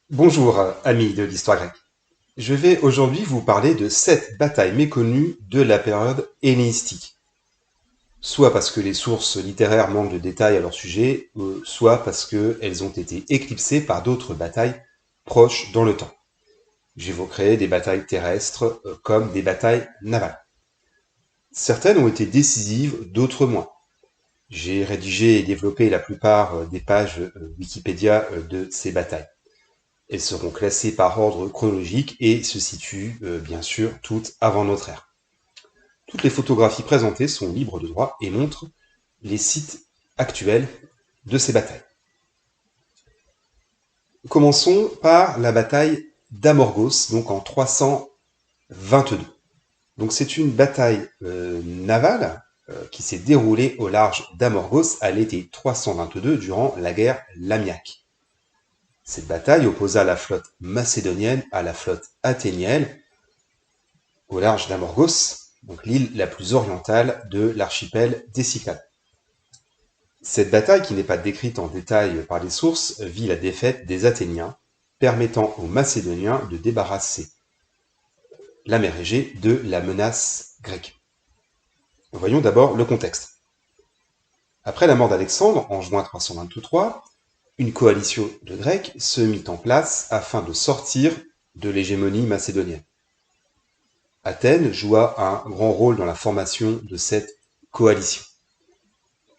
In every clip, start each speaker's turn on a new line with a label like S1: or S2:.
S1: Bonjour, amis de l'histoire grecque. Je vais aujourd'hui vous parler de 7 batailles méconnues de la période hellénistique. Soit parce que les sources littéraires manquent de détails à leur sujet, soit parce qu'elles ont été éclipsées par d'autres batailles proches dans le temps. J'évoquerai des batailles terrestres comme des batailles navales. Certaines ont été décisives, d'autres moins. J'ai rédigé et développé la plupart des pages Wikipédia de ces batailles. Elles seront classées par ordre chronologique et se situent, bien sûr, toutes avant notre ère. Toutes les photographies présentées sont libres de droit et montrent les sites actuels de ces batailles. Commençons par la bataille d'Amorgos, donc en 322. Donc c'est une bataille navale qui s'est déroulée au large d'Amorgos à l'été 322 durant la guerre lamiaque. Cette bataille opposa la flotte macédonienne à la flotte athénienne au large d'Amorgos, donc l'île la plus orientale de l'archipel des Cyclades. Cette bataille, qui n'est pas décrite en détail par les sources, vit la défaite des Athéniens, permettant aux Macédoniens de débarrasser la mer Égée de la menace grecque. Voyons d'abord le contexte. Après la mort d'Alexandre, en juin 323, une coalition de Grecs se mit en place afin de sortir de l'hégémonie macédonienne. Athènes joua un grand rôle dans la formation de cette coalition.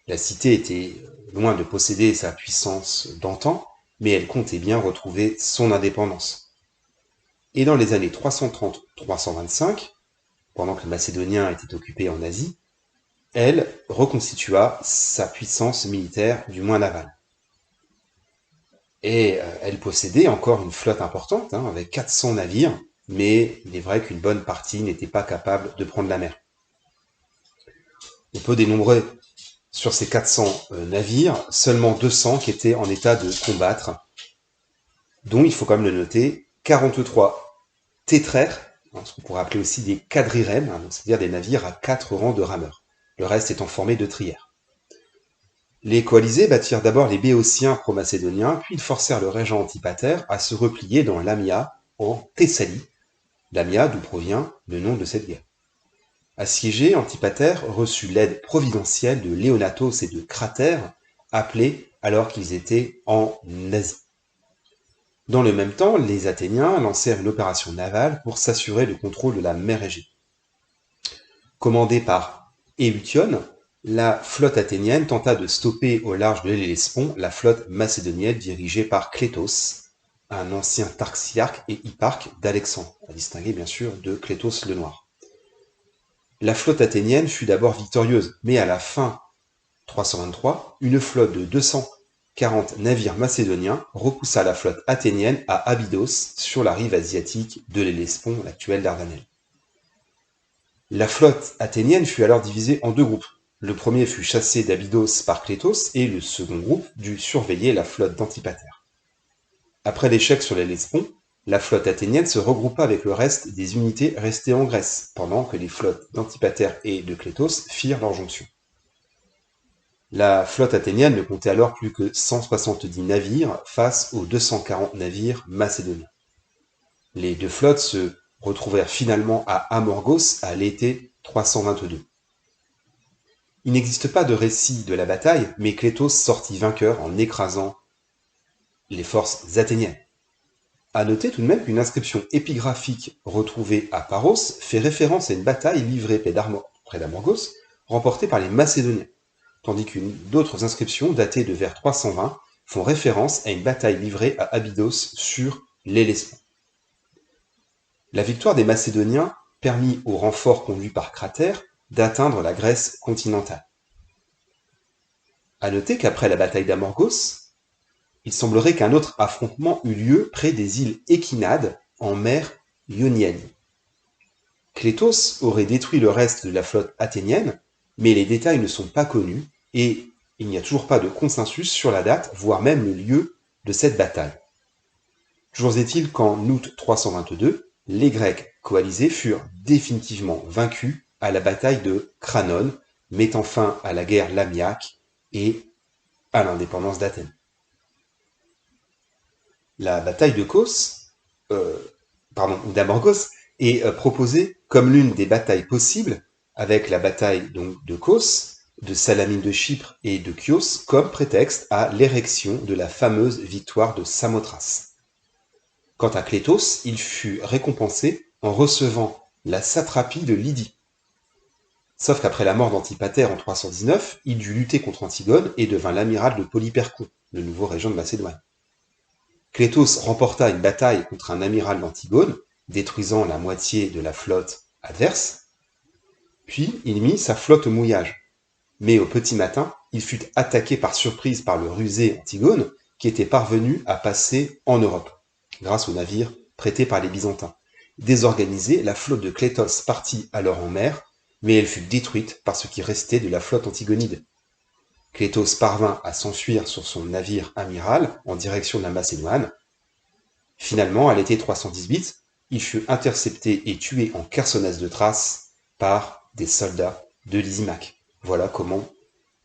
S1: La cité était loin de posséder sa puissance d'antan, mais elle comptait bien retrouver son indépendance. Et dans les années 330-325, pendant que les Macédoniens étaient occupés en Asie, elle reconstitua sa puissance militaire, du moins navale. Et elle possédait encore une flotte importante, avec 400 navires, mais il est vrai qu'une bonne partie n'était pas capable de prendre la mer. On peut dénombrer sur ces 400 navires, seulement 200 qui étaient en état de combattre, dont, il faut quand même le noter, 43 tétraires, ce qu'on pourrait appeler aussi des quadrirèmes, c'est-à-dire des navires à 4 rangs de rameurs, le reste étant formé de trières. Les coalisés battirent d'abord les Béotiens pro-macédoniens, puis ils forcèrent le régent Antipater à se replier dans Lamia, en Thessalie, Lamia d'où provient le nom de cette guerre. Assiégé, Antipater reçut l'aide providentielle de Léonatos et de Cratère, appelés alors qu'ils étaient en Asie. Dans le même temps, les Athéniens lancèrent une opération navale pour s'assurer le contrôle de la mer Égée. Commandée par Éution, la flotte athénienne tenta de stopper au large de l'Hellespont la flotte macédonienne dirigée par Clétos, un ancien tarxiarque et hipparque d'Alexandre, à distinguer bien sûr de Clétos le Noir. La flotte athénienne fut d'abord victorieuse, mais à la fin 323, une flotte de 240 navires macédoniens repoussa la flotte athénienne à Abydos, sur la rive asiatique de l'Hellespont, l'actuel Dardanelles. La flotte athénienne fut alors divisée en deux groupes. Le premier fut chassé d'Abydos par Clétos et le second groupe dut surveiller la flotte d'Antipater. Après l'échec sur l'Hellespont, la flotte athénienne se regroupa avec le reste des unités restées en Grèce, pendant que les flottes d'Antipater et de Clétos firent leur jonction. La flotte athénienne ne comptait alors plus que 170 navires face aux 240 navires macédoniens. Les deux flottes se retrouvèrent finalement à Amorgos à l'été 322. Il n'existe pas de récit de la bataille, mais Clétos sortit vainqueur en écrasant les forces athéniennes. À noter tout de même qu'une inscription épigraphique retrouvée à Paros fait référence à une bataille livrée près d'Amorgos, remportée par les Macédoniens, tandis que d'autres inscriptions datées de vers 320 font référence à une bataille livrée à Abydos sur l'Hellespont. La victoire des Macédoniens permit aux renforts conduits par Cratère d'atteindre la Grèce continentale. À noter qu'après la bataille d'Amorgos, il semblerait qu'un autre affrontement eut lieu près des îles Échinades, en mer Ionienne. Clétos aurait détruit le reste de la flotte athénienne, mais les détails ne sont pas connus et il n'y a toujours pas de consensus sur la date, voire même le lieu de cette bataille. Toujours est-il qu'en août 322, les Grecs coalisés furent définitivement vaincus à la bataille de Cranone, mettant fin à la guerre lamiaque et à l'indépendance d'Athènes. la bataille de Cos, ou d'Amorgos, est proposée comme l'une des batailles possibles, avec la bataille donc de Cos, de Salamine de Chypre et de Chios, comme prétexte à l'érection de la fameuse victoire de Samothrace. Quant à Clétos, il fut récompensé en recevant la satrapie de Lydie. Sauf qu'après la mort d'Antipater en 319, il dut lutter contre Antigone et devint l'amiral de Polyperchon, le nouveau régent de Macédoine. Clétos remporta une bataille contre un amiral d'Antigone, détruisant la moitié de la flotte adverse, puis il mit sa flotte au mouillage. Mais au petit matin, il fut attaqué par surprise par le rusé Antigone, qui était parvenu à passer en Europe, grâce aux navires prêtés par les Byzantins. Désorganisée, la flotte de Clétos partit alors en mer, mais elle fut détruite par ce qui restait de la flotte antigonide. Clétos parvint à s'enfuir sur son navire amiral en direction de la Macédoine. Finalement, à l'été 318, il fut intercepté et tué en Chersonèse de Thrace par des soldats de Lysimaque. Voilà comment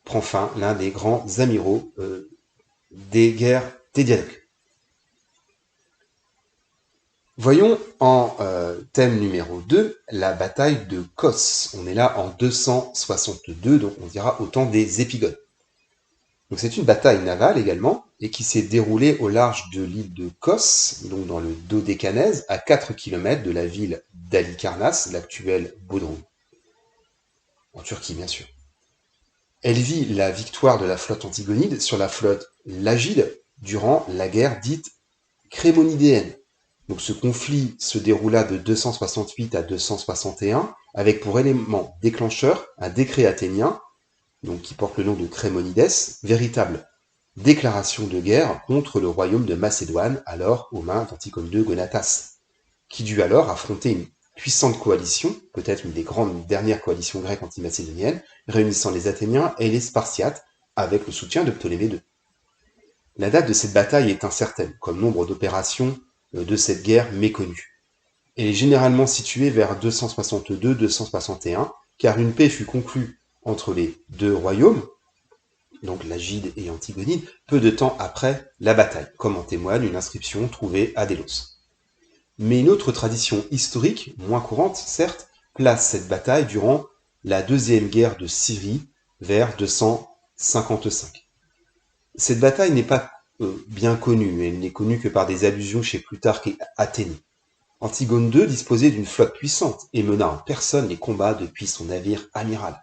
S1: prend fin l'un des grands amiraux des guerres des diadoques. Voyons en thème numéro 2, la bataille de Cos. On est là en 262, donc on dira au temps des Épigones. Donc c'est une bataille navale également, et qui s'est déroulée au large de l'île de Kos, donc dans le Dodécanèse, à 4 km de la ville d'Halikarnasse, l'actuelle Bodrum. En Turquie, bien sûr. Elle vit la victoire de la flotte antigonide sur la flotte lagide durant la guerre dite crémonidéenne. Donc ce conflit se déroula de 268 à 261, avec pour élément déclencheur un décret athénien, donc qui porte le nom de Crémonides, véritable déclaration de guerre contre le royaume de Macédoine, alors aux mains d'Anticone II Gonatas, qui dut alors affronter une puissante coalition, peut-être une des grandes dernières coalitions grecques anti-macédoniennes, réunissant les Athéniens et les Spartiates, avec le soutien de Ptolémée II. La date de cette bataille est incertaine, comme nombre d'opérations de cette guerre méconnues. Elle est généralement située vers 262-261, car une paix fut conclue entre les deux royaumes, donc Lagide et Antigonide, peu de temps après la bataille, comme en témoigne une inscription trouvée à Délos. Mais une autre tradition historique, moins courante certes, place cette bataille durant la deuxième guerre de Syrie, vers 255. Cette bataille n'est pas bien connue, elle n'est connue que par des allusions chez Plutarque et Athénée. Antigone II disposait d'une flotte puissante et mena en personne les combats depuis son navire amiral.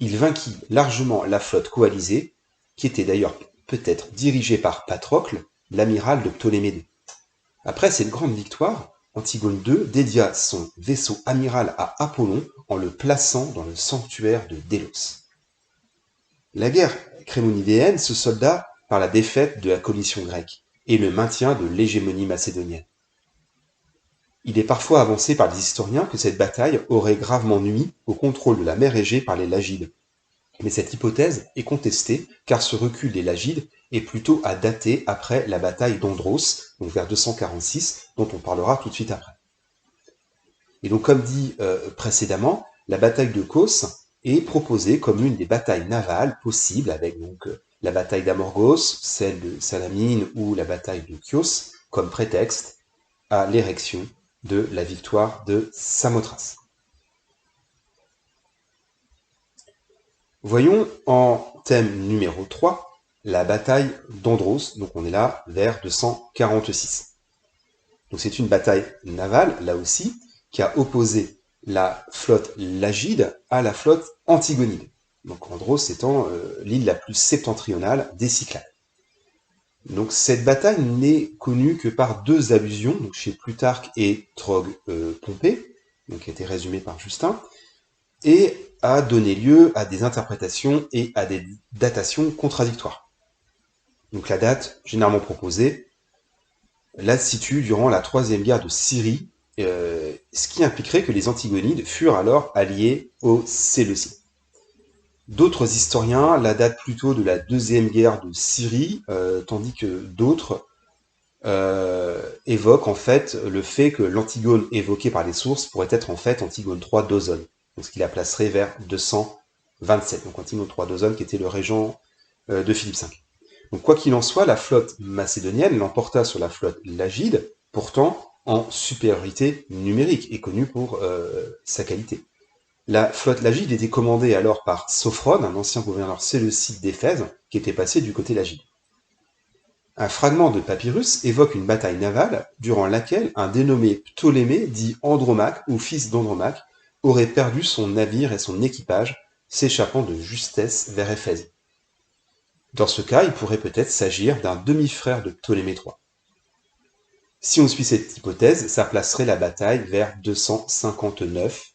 S1: Il vainquit largement la flotte coalisée, qui était d'ailleurs peut-être dirigée par Patrocle, l'amiral de Ptolémée II. Après cette grande victoire, Antigone II dédia son vaisseau amiral à Apollon en le plaçant dans le sanctuaire de Délos. La guerre crémonidéenne se solda par la défaite de la coalition grecque et le maintien de l'hégémonie macédonienne. Il est parfois avancé par des historiens que cette bataille aurait gravement nui au contrôle de la mer Égée par les Lagides. Mais cette hypothèse est contestée car ce recul des Lagides est plutôt à dater après la bataille d'Andros, donc vers 246, dont on parlera tout de suite après. Et donc comme dit précédemment, la bataille de Cos est proposée comme une des batailles navales possibles, avec donc la bataille d'Amorgos, celle de Salamine ou la bataille de Chios, comme prétexte à l'érection de la victoire de Samothrace. Voyons en thème numéro 3, la bataille d'Andros, donc on est là vers 246. Donc c'est une bataille navale, là aussi, qui a opposé la flotte lagide à la flotte antigonide. Donc Andros étant l'île la plus septentrionale des Cyclades. Donc cette bataille n'est connue que par deux allusions, donc chez Plutarque et Trogue-Pompée, donc qui a été résumée par Justin, et a donné lieu à des interprétations et à des datations contradictoires. Donc la date généralement proposée la situe durant la troisième guerre de Syrie, ce qui impliquerait que les Antigonides furent alors alliés aux Séleucides. D'autres historiens la datent plutôt de la deuxième guerre de Syrie, tandis que d'autres évoquent en fait le fait que l'Antigone évoquée par les sources pourrait être en fait Antigone III d'Ozone, donc ce qui la placerait vers 227, donc Antigone III d'Ozone qui était le régent de Philippe V. Donc quoi qu'il en soit, la flotte macédonienne l'emporta sur la flotte lagide, pourtant en supériorité numérique et connue pour sa qualité. La flotte lagide était commandée alors par Sophrone, un ancien gouverneur séleucide d'Éphèse, qui était passé du côté lagide. Un fragment de papyrus évoque une bataille navale durant laquelle un dénommé Ptolémée, dit Andromaque ou fils d'Andromaque, aurait perdu son navire et son équipage, s'échappant de justesse vers Éphèse. Dans ce cas, il pourrait peut-être s'agir d'un demi-frère de Ptolémée III. Si on suit cette hypothèse, ça placerait la bataille vers 259.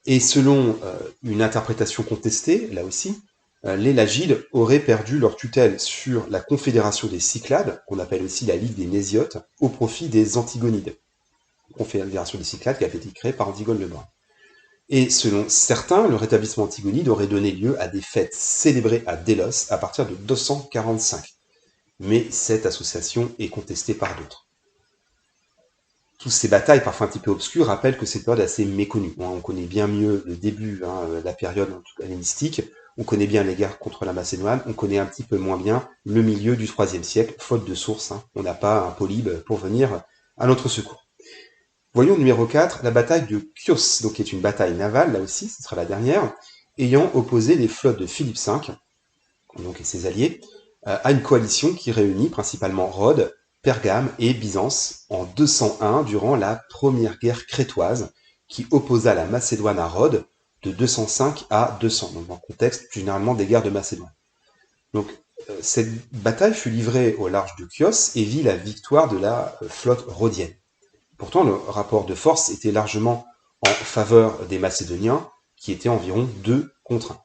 S1: Et selon une interprétation contestée, là aussi, les Lagides auraient perdu leur tutelle sur la confédération des Cyclades, qu'on appelle aussi la Ligue des Nésiotes, au profit des Antigonides. Confédération des Cyclades qui a été créée par Antigone le Brun. Et selon certains, le rétablissement antigonide aurait donné lieu à des fêtes célébrées à Délos à partir de 245. Mais cette association est contestée par d'autres. Toutes ces batailles, parfois un petit peu obscures, rappellent que c'est une période assez méconnue. On connaît bien mieux le début, la période hellénistique, on connaît bien les guerres contre la Macédoine, on connaît un petit peu moins bien le milieu du IIIe siècle, faute de sources. On n'a pas un Polybe pour venir à notre secours. Voyons numéro 4, la bataille de Chios, donc qui est une bataille navale, là aussi, ce sera la dernière, ayant opposé les flottes de Philippe V, donc et ses alliés, à une coalition qui réunit principalement Rhodes, Pergame et Byzance en 201 durant la première guerre crétoise qui opposa la Macédoine à Rhodes de 205 à 200, donc dans le contexte généralement des guerres de Macédoine. Donc cette bataille fut livrée au large de Chios et vit la victoire de la flotte rhodienne. Pourtant, le rapport de force était largement en faveur des Macédoniens, qui étaient environ 2 contre 1.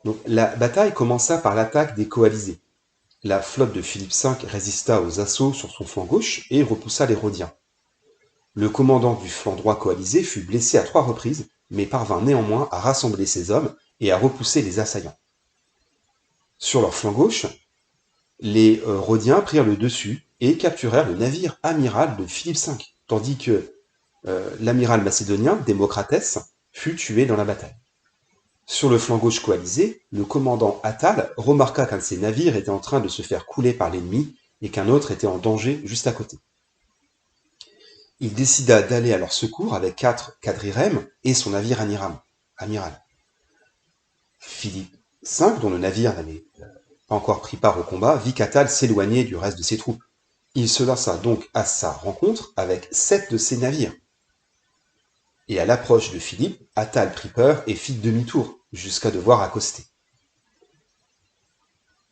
S1: Donc, la bataille commença par l'attaque des coalisés. La flotte de Philippe V résista aux assauts sur son flanc gauche et repoussa les Rhodiens. Le commandant du flanc droit coalisé fut blessé à 3 reprises, mais parvint néanmoins à rassembler ses hommes et à repousser les assaillants. Sur leur flanc gauche, les Rhodiens prirent le dessus et capturèrent le navire amiral de Philippe V, tandis que l'amiral macédonien, Démocratès, fut tué dans la bataille. Sur le flanc gauche coalisé, le commandant Attale remarqua qu'un de ses navires était en train de se faire couler par l'ennemi et qu'un autre était en danger juste à côté. Il décida d'aller à leur secours avec 4 quadrirèmes et son navire amiral. Philippe V, dont le navire n'avait pas encore pris part au combat, vit qu'Attale s'éloignait du reste de ses troupes. Il se lança donc à sa rencontre avec 7 de ses navires. Et à l'approche de Philippe, Attale prit peur et fit demi-tour, jusqu'à devoir accoster.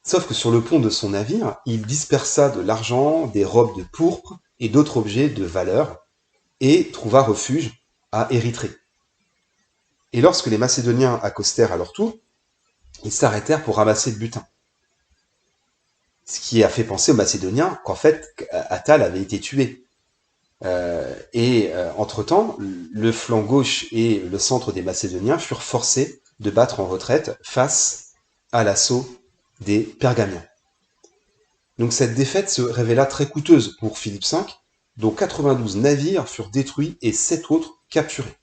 S1: Sauf que sur le pont de son navire, il dispersa de l'argent, des robes de pourpre et d'autres objets de valeur, et trouva refuge à Érythrée. Et lorsque les Macédoniens accostèrent à leur tour, ils s'arrêtèrent pour ramasser le butin. Ce qui a fait penser aux Macédoniens qu'en fait, Attale avait été tué. Entre-temps, le flanc gauche et le centre des Macédoniens furent forcés de battre en retraite face à l'assaut des Pergamiens. Donc cette défaite se révéla très coûteuse pour Philippe V, dont 92 navires furent détruits et 7 autres capturés.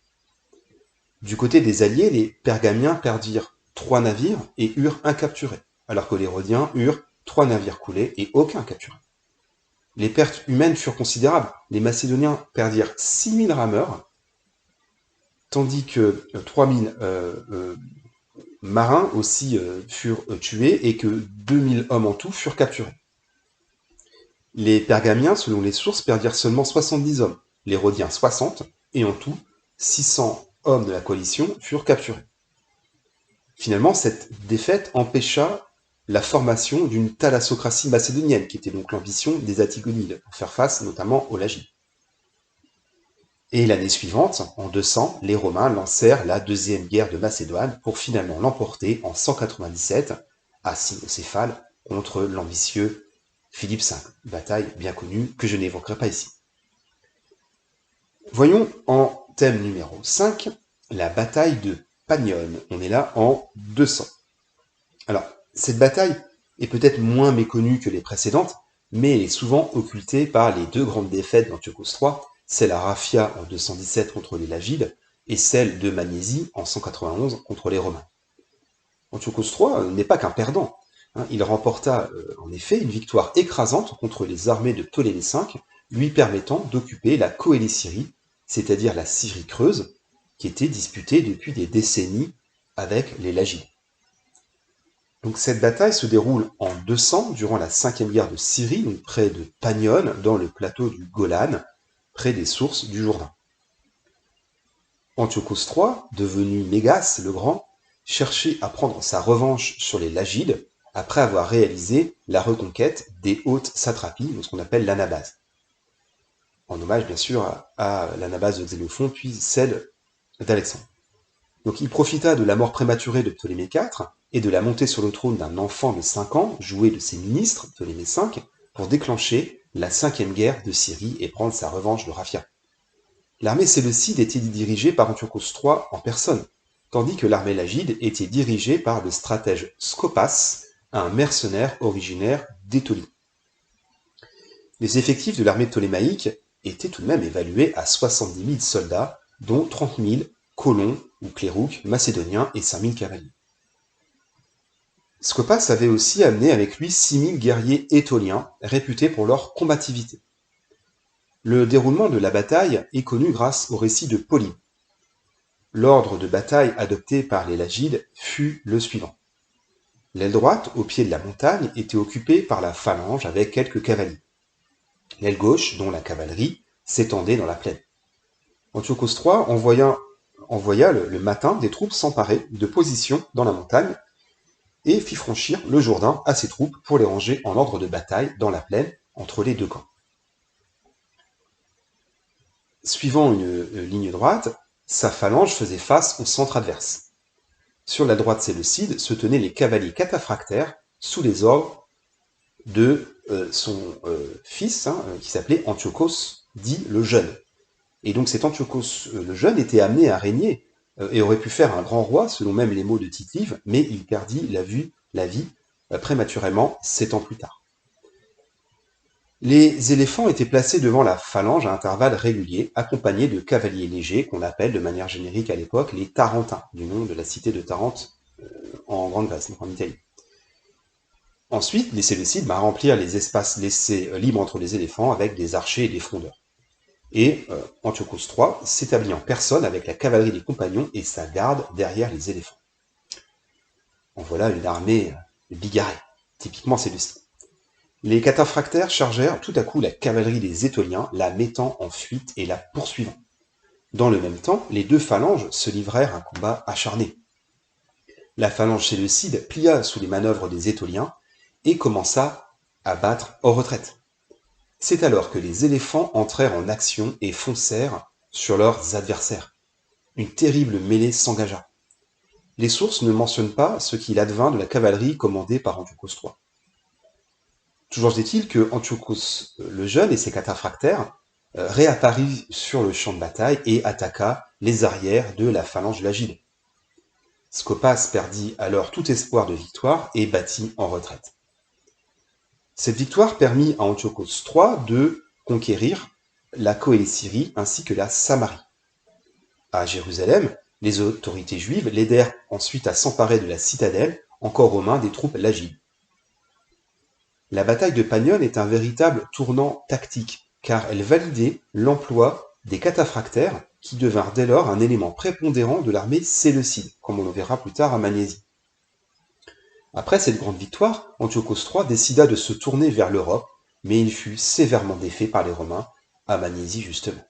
S1: Du côté des Alliés, les Pergamiens perdirent 3 navires et eurent un capturé, alors que les Rhodiens eurent 3 navires coulés et aucun capturé. Les pertes humaines furent considérables. Les Macédoniens perdirent 6000 rameurs, tandis que 3000 marins aussi furent tués et que 2000 hommes en tout furent capturés. Les Pergamiens, selon les sources, perdirent seulement 70 hommes, les Rhodiens 60, et en tout, 600 hommes de la coalition furent capturés. Finalement, cette défaite empêcha la formation d'une thalassocratie macédonienne, qui était donc l'ambition des Antigonides, pour faire face notamment aux Lagides. Et l'année suivante, en 200, les Romains lancèrent la deuxième guerre de Macédoine pour finalement l'emporter en 197 à Cynocéphale contre l'ambitieux Philippe V, bataille bien connue que je n'évoquerai pas ici. Voyons en thème numéro 5, la bataille de Panione. On est là en 200. Alors, cette bataille est peut-être moins méconnue que les précédentes, mais elle est souvent occultée par les 2 grandes défaites d'Antiochos III, celle à Raphia en 217 contre les Lagides, et celle de Magnésie en 191 contre les Romains. Antiochos III n'est pas qu'un perdant. Il remporta en effet une victoire écrasante contre les armées de Ptolémée V, lui permettant d'occuper la Coëlie-Syrie, c'est-à-dire la Syrie creuse, qui était disputée depuis des décennies avec les Lagides. Donc cette bataille se déroule en 200 durant la 5e guerre de Syrie, donc près de Panion, dans le plateau du Golan, près des sources du Jourdain. Antiochos III, devenu Mégas le Grand, cherchait à prendre sa revanche sur les Lagides après avoir réalisé la reconquête des hautes satrapies, ce qu'on appelle l'Anabase. En hommage bien sûr à l'Anabase de Xénophon, puis celle d'Alexandre. Donc il profita de la mort prématurée de Ptolémée IV et de la montée sur le trône d'un enfant de 5 ans, joué de ses ministres, Ptolémée V, pour déclencher la 5e guerre de Syrie et prendre sa revanche de Raphia. L'armée séleucide était dirigée par Antiochos III en personne, tandis que l'armée lagide était dirigée par le stratège Scopas, un mercenaire originaire d'Étolie. Les effectifs de l'armée ptolémaïque étaient tout de même évalués à 70 000 soldats, dont 30 000 colons ou clérouques macédoniens et 5 000 cavaliers. Scopas avait aussi amené avec lui 6 000 guerriers étoliens, réputés pour leur combativité. Le déroulement de la bataille est connu grâce au récit de Polybe. L'ordre de bataille adopté par les Lagides fut le suivant. L'aile droite, au pied de la montagne, était occupée par la phalange avec quelques cavaliers. L'aile gauche, dont la cavalerie, s'étendait dans la plaine. Antiochos III envoya le matin des troupes s'emparer de positions dans la montagne et fit franchir le Jourdain à ses troupes pour les ranger en ordre de bataille dans la plaine entre les deux camps. Suivant une ligne droite, sa phalange faisait face au centre adverse. Sur la droite séleucide se tenaient les cavaliers cataphractaires sous les ordres de son fils, qui s'appelait Antiochos, dit le Jeune. Et donc cet Antiochos le Jeune était amené à régner et aurait pu faire un grand roi, selon même les mots de Tite-Live, mais il perdit la vie prématurément 7 ans plus tard. Les éléphants étaient placés devant la phalange à intervalles réguliers, accompagnés de cavaliers légers, qu'on appelle de manière générique à l'époque les Tarentins, du nom de la cité de Tarente en Grande Grèce, donc en Italie. Ensuite, les Séleucides remplirent les espaces laissés libres entre les éléphants avec des archers et des frondeurs. Et Antiochos III s'établit en personne avec la cavalerie des compagnons et sa garde derrière les éléphants. En voilà une armée bigarrée, typiquement séleucide. Les cataphractaires chargèrent tout à coup la cavalerie des Étoliens, la mettant en fuite et la poursuivant. Dans le même temps, les deux phalanges se livrèrent un combat acharné. La phalange séleucide plia sous les manœuvres des Étoliens et commença à battre en retraite. C'est alors que les éléphants entrèrent en action et foncèrent sur leurs adversaires. Une terrible mêlée s'engagea. Les sources ne mentionnent pas ce qu'il advint de la cavalerie commandée par Antiochos III. Toujours est-il que Antiochos le Jeune et ses cataphractaires réapparut sur le champ de bataille et attaqua les arrières de la phalange lagide. Scopas perdit alors tout espoir de victoire et battit en retraite. Cette victoire permit à Antiochos III de conquérir la Coëlie-Syrie ainsi que la Samarie. À Jérusalem, les autorités juives l'aidèrent ensuite à s'emparer de la citadelle, encore aux mains des troupes lagides. La bataille de Panion est un véritable tournant tactique, car elle validait l'emploi des cataphractaires, qui devinrent dès lors un élément prépondérant de l'armée séleucide, comme on le verra plus tard à Magnésie. Après cette grande victoire, Antiochos III décida de se tourner vers l'Europe, mais il fut sévèrement défait par les Romains, à Magnésie justement.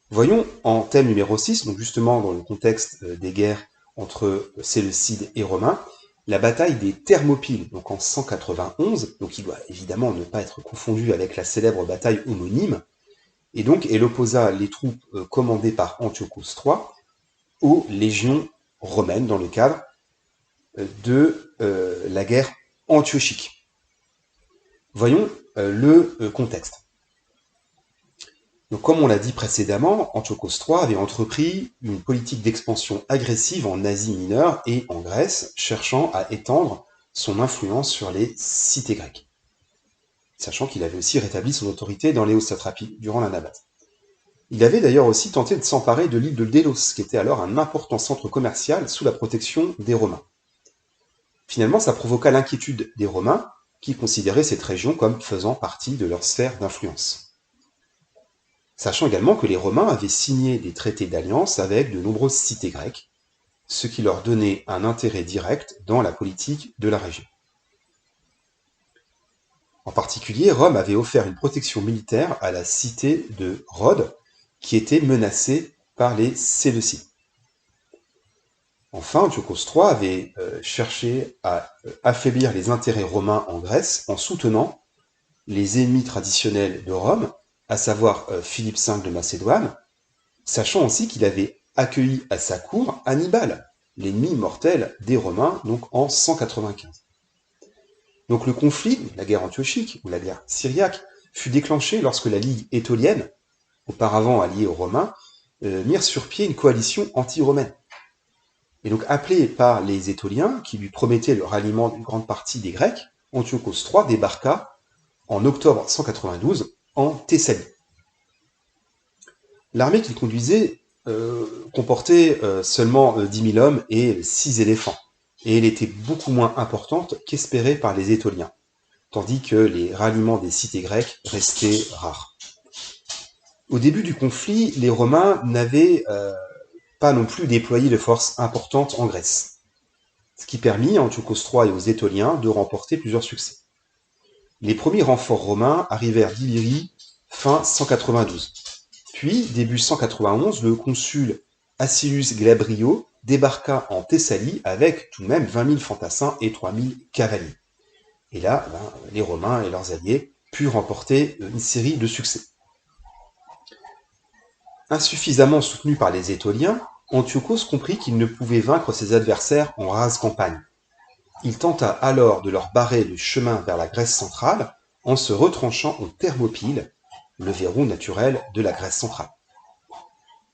S1: Voyons en thème numéro 6, donc justement dans le contexte des guerres entre Séleucides et Romains, la bataille des Thermopyles, donc en 191, donc il doit évidemment ne pas être confondu avec la célèbre bataille homonyme, et donc elle opposa les troupes commandées par Antiochos III aux légions romaines dans le cadre de la guerre antiochique. Voyons le contexte. Donc, comme on l'a dit précédemment, Antiochos III avait entrepris une politique d'expansion agressive en Asie mineure et en Grèce, cherchant à étendre son influence sur les cités grecques, sachant qu'il avait aussi rétabli son autorité dans les hautes satrapies durant l'Anabase. Il avait d'ailleurs aussi tenté de s'emparer de l'île de Délos, qui était alors un important centre commercial sous la protection des Romains. Finalement, ça provoqua l'inquiétude des Romains qui considéraient cette région comme faisant partie de leur sphère d'influence. Sachant également que les Romains avaient signé des traités d'alliance avec de nombreuses cités grecques, ce qui leur donnait un intérêt direct dans la politique de la région. En particulier, Rome avait offert une protection militaire à la cité de Rhodes, qui était menacée par les Séleucides. Enfin, Antiochos III avait cherché à affaiblir les intérêts romains en Grèce en soutenant les ennemis traditionnels de Rome, à savoir Philippe V de Macédoine, sachant aussi qu'il avait accueilli à sa cour Hannibal, l'ennemi mortel des Romains, donc en 195. Donc le conflit, la guerre antiochique ou la guerre syriaque, fut déclenché lorsque la Ligue étolienne, auparavant alliée aux Romains, mirent sur pied une coalition anti-romaine. Et donc appelé par les Étoliens, qui lui promettaient le ralliement d'une grande partie des Grecs, Antiochos III débarqua en octobre 192 en Thessalie. L'armée qu'il conduisait comportait seulement 10 000 hommes et 6 éléphants, et elle était beaucoup moins importante qu'espérée par les Étoliens, tandis que les ralliements des cités grecques restaient rares. Au début du conflit, les Romains n'avaient pas non plus déployé de forces importantes en Grèce, ce qui permit à Antiochos III et aux Étoliens de remporter plusieurs succès. Les premiers renforts romains arrivèrent d'Illyrie fin 192. Puis, début 191, le consul Acilius Glabrio débarqua en Thessalie avec tout de même 20 000 fantassins et 3 000 cavaliers. Et là, les Romains et leurs alliés purent remporter une série de succès. Insuffisamment soutenu par les Étoliens, Antiochos comprit qu'il ne pouvait vaincre ses adversaires en rase campagne. Il tenta alors de leur barrer le chemin vers la Grèce centrale en se retranchant aux Thermopyles, le verrou naturel de la Grèce centrale.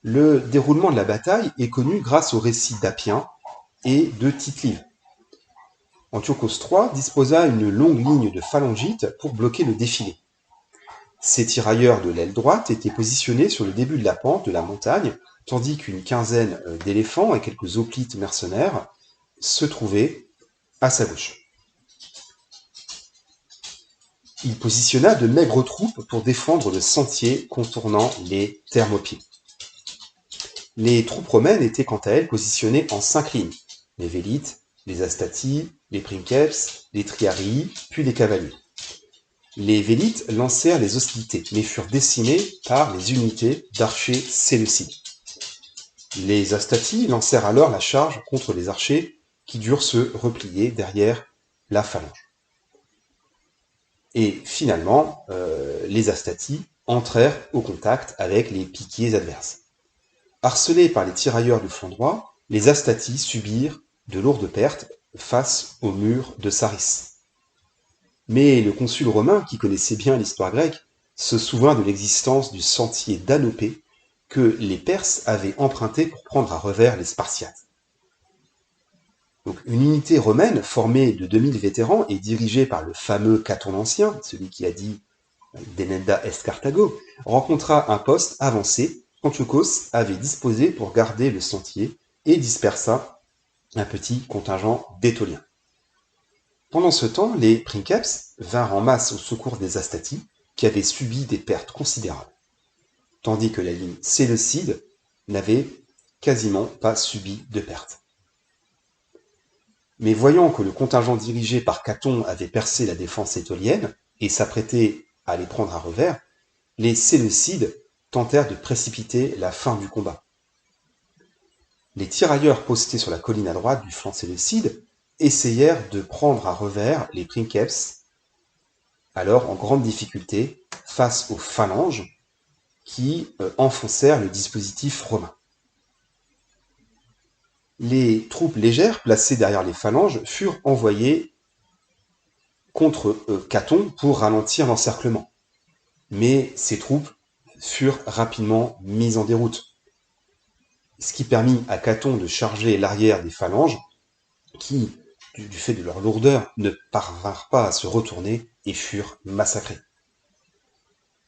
S1: Le déroulement de la bataille est connu grâce aux récits d'Appien et de Tite-Live. Antiochos III disposa une longue ligne de phalangites pour bloquer le défilé. Ces tirailleurs de l'aile droite étaient positionnés sur le début de la pente de la montagne, tandis qu'une quinzaine d'éléphants et quelques hoplites mercenaires se trouvaient à sa gauche. Il positionna de maigres troupes pour défendre le sentier contournant les Thermopyles. Les troupes romaines étaient quant à elles positionnées en 5 lignes, les Vélites, les Astatis, les Princeps, les Triarii, puis les cavaliers. Les Vélites lancèrent les hostilités, mais furent décimés par les unités d'archers séleucides. Les Astatis lancèrent alors la charge contre les archers qui durent se replier derrière la phalange. Et finalement, les Astatis entrèrent au contact avec les piquiers adverses. Harcelés par les tirailleurs du flanc droit, les Astatis subirent de lourdes pertes face au mur de Saris. Mais le consul romain, qui connaissait bien l'histoire grecque, se souvint de l'existence du sentier d'Anopé que les Perses avaient emprunté pour prendre à revers les Spartiates. Donc, une unité romaine formée de 2000 vétérans et dirigée par le fameux Caton l'Ancien, celui qui a dit Denenda est Carthago, rencontra un poste avancé qu'Antiochos avait disposé pour garder le sentier et dispersa un petit contingent d'Étoliens. Pendant ce temps, les Princeps vinrent en masse au secours des Astatis, qui avaient subi des pertes considérables, tandis que la ligne séleucide n'avait quasiment pas subi de pertes. Mais voyant que le contingent dirigé par Caton avait percé la défense étolienne et s'apprêtait à les prendre à revers, les Séleucides tentèrent de précipiter la fin du combat. Les tirailleurs postés sur la colline à droite du flanc séleucide essayèrent de prendre à revers les Princeps, alors en grande difficulté face aux phalanges qui enfoncèrent le dispositif romain. Les troupes légères placées derrière les phalanges furent envoyées contre Caton pour ralentir l'encerclement. Mais ces troupes furent rapidement mises en déroute, ce qui permit à Caton de charger l'arrière des phalanges qui, du fait de leur lourdeur, ne parvinrent pas à se retourner et furent massacrés.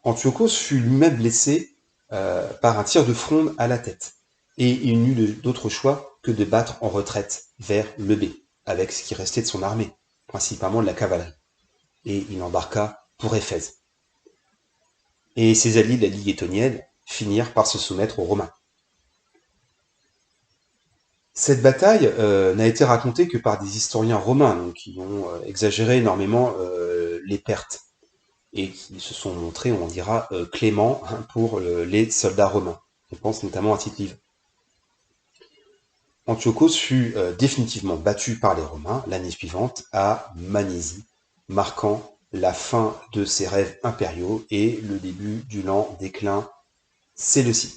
S1: Antiochos fut lui-même blessé par un tir de fronde à la tête, et il n'eut d'autre choix que de battre en retraite vers le B, avec ce qui restait de son armée, principalement de la cavalerie. Et il embarqua pour Éphèse. Et ses alliés de la Ligue Étonienne finirent par se soumettre aux Romains. Cette bataille n'a été racontée que par des historiens romains, donc qui ont exagéré énormément les pertes, et qui se sont montrés, on dira, cléments pour les soldats romains. On pense notamment à Tite-Live. Antiochos fut définitivement battu par les Romains l'année suivante à Magnésie, marquant la fin de ses rêves impériaux et le début du lent déclin séleucide.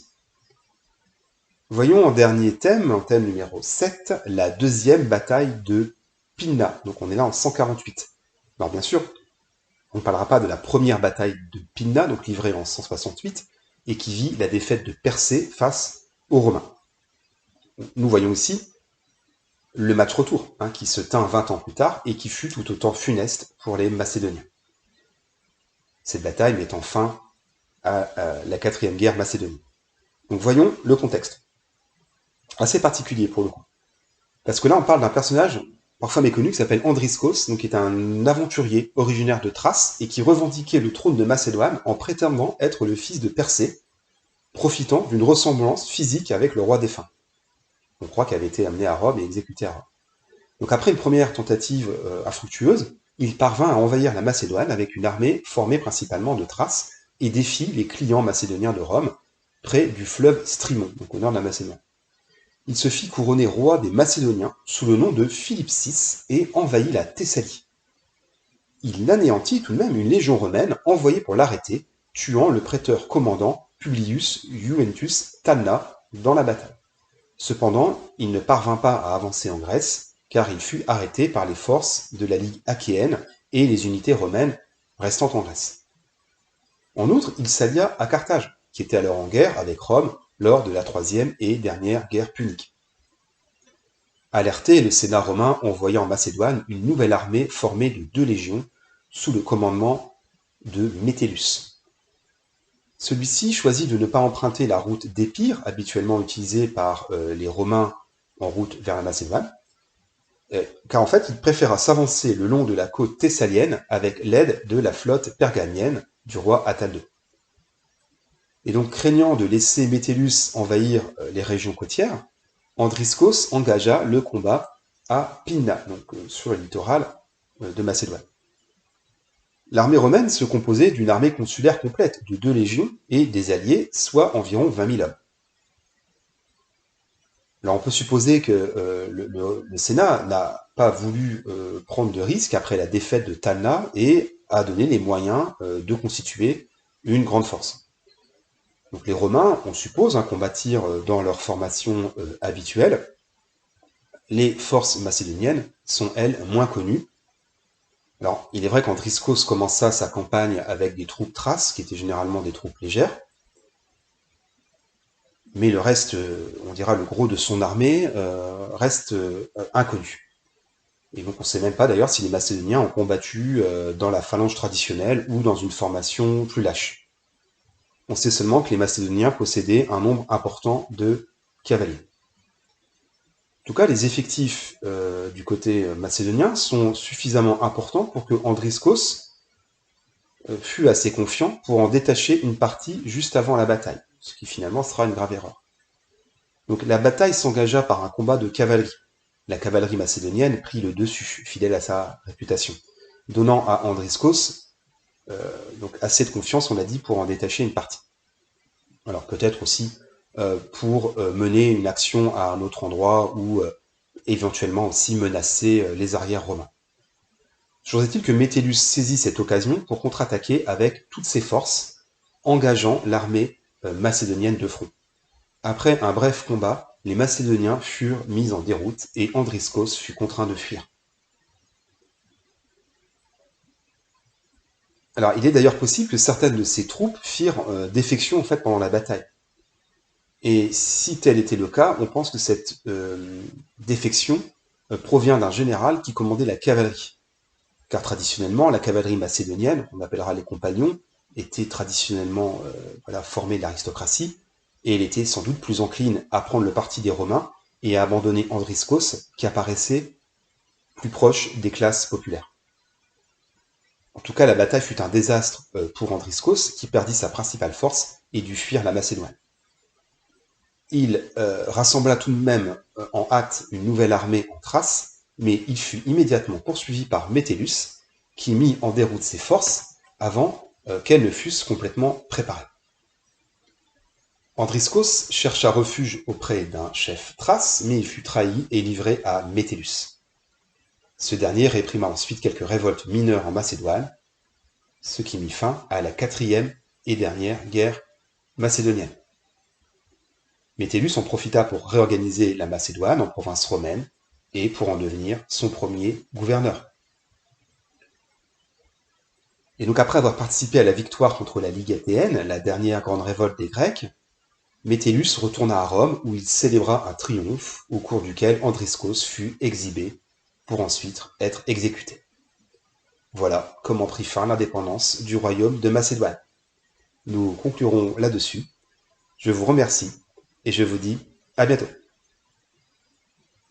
S1: Voyons en dernier thème, en thème numéro 7, la deuxième bataille de Pydna. Donc on est là en 148. Alors bien sûr, on ne parlera pas de la première bataille de Pydna, donc livrée en 168, et qui vit la défaite de Persée face aux Romains. Nous voyons ici le match retour, qui se tint 20 ans plus tard et qui fut tout autant funeste pour les Macédoniens. Cette bataille mettant fin à la 4e guerre macédonienne. Donc voyons le contexte. Assez particulier pour le coup. Parce que là on parle d'un personnage parfois méconnu qui s'appelle Andriskos, donc qui est un aventurier originaire de Thrace et qui revendiquait le trône de Macédoine en prétendant être le fils de Persée, profitant d'une ressemblance physique avec le roi défunt. On croit qu'il avait été amené à Rome et exécuté à Rome. Donc après une première tentative infructueuse, il parvint à envahir la Macédoine avec une armée formée principalement de Thrace et défie les clients macédoniens de Rome près du fleuve Strymon, donc au nord de la Macédoine. Il se fit couronner roi des Macédoniens sous le nom de Philippe VI et envahit la Thessalie. Il anéantit tout de même une légion romaine envoyée pour l'arrêter, tuant le préteur commandant Publius Juventus Talna dans la bataille. Cependant, il ne parvint pas à avancer en Grèce, car il fut arrêté par les forces de la Ligue achéenne et les unités romaines restant en Grèce. En outre, il s'allia à Carthage, qui était alors en guerre avec Rome lors de la 3e et dernière guerre punique. Alerté, le Sénat romain envoya en Macédoine une nouvelle armée formée de 2 légions sous le commandement de Métellus. Celui-ci choisit de ne pas emprunter la route d'Épire, habituellement utilisée par les Romains en route vers la Macédoine, car en fait il préféra s'avancer le long de la côte thessalienne avec l'aide de la flotte pergamienne du roi Attale II. Et donc craignant de laisser Métellus envahir les régions côtières, Andriskos engagea le combat à Pydna, donc sur le littoral de Macédoine. L'armée romaine se composait d'une armée consulaire complète de 2 légions et des alliés, soit environ 20 000 hommes. Alors on peut supposer que le Sénat n'a pas voulu prendre de risques après la défaite de Talna et a donné les moyens de constituer une grande force. Donc les Romains, on suppose, combattirent dans leur formation habituelle. Les forces macédoniennes sont, elles, moins connues. Alors, il est vrai qu'Andriskos commença sa campagne avec des troupes thraces, qui étaient généralement des troupes légères, mais le reste, on dira le gros de son armée, reste inconnu. Et donc on ne sait même pas d'ailleurs si les Macédoniens ont combattu dans la phalange traditionnelle ou dans une formation plus lâche. On sait seulement que les Macédoniens possédaient un nombre important de cavaliers. En tout cas, les effectifs du côté macédonien sont suffisamment importants pour que Andriskos fût assez confiant pour en détacher une partie juste avant la bataille, ce qui finalement sera une grave erreur. Donc la bataille s'engagea par un combat de cavalerie. La cavalerie macédonienne prit le dessus, fidèle à sa réputation, donnant à Andriskos donc assez de confiance, on l'a dit, pour en détacher une partie. Alors peut-être aussi pour mener une action à un autre endroit ou éventuellement aussi menacer les arrières romains. Toujours est-il que Métellus saisit cette occasion pour contre-attaquer avec toutes ses forces, engageant l'armée macédonienne de front. Après un bref combat, les Macédoniens furent mis en déroute et Andriskos fut contraint de fuir. Alors, il est d'ailleurs possible que certaines de ces troupes firent défection en fait pendant la bataille. Et si tel était le cas, on pense que cette défection provient d'un général qui commandait la cavalerie. Car traditionnellement, la cavalerie macédonienne, on appellera les compagnons, était traditionnellement formée de l'aristocratie, et elle était sans doute plus encline à prendre le parti des Romains et à abandonner Andriskos, qui apparaissait plus proche des classes populaires. En tout cas, la bataille fut un désastre pour Andriscos, qui perdit sa principale force et dut fuir la Macédoine. Il rassembla tout de même en hâte une nouvelle armée en Thrace, mais il fut immédiatement poursuivi par Métellus, qui mit en déroute ses forces avant qu'elles ne fussent complètement préparées. Andriscos chercha refuge auprès d'un chef thrace, mais il fut trahi et livré à Métellus. Ce dernier réprima ensuite quelques révoltes mineures en Macédoine, ce qui mit fin à la 4e et dernière guerre macédonienne. Métellus en profita pour réorganiser la Macédoine en province romaine et pour en devenir son premier gouverneur. Et donc après avoir participé à la victoire contre la Ligue athéenne, la dernière grande révolte des Grecs, Métellus retourna à Rome où il célébra un triomphe au cours duquel Andriscos fut exhibé pour ensuite être exécuté. Voilà comment prit fin l'indépendance du royaume de Macédoine. Nous conclurons là-dessus. Je vous remercie et je vous dis à bientôt.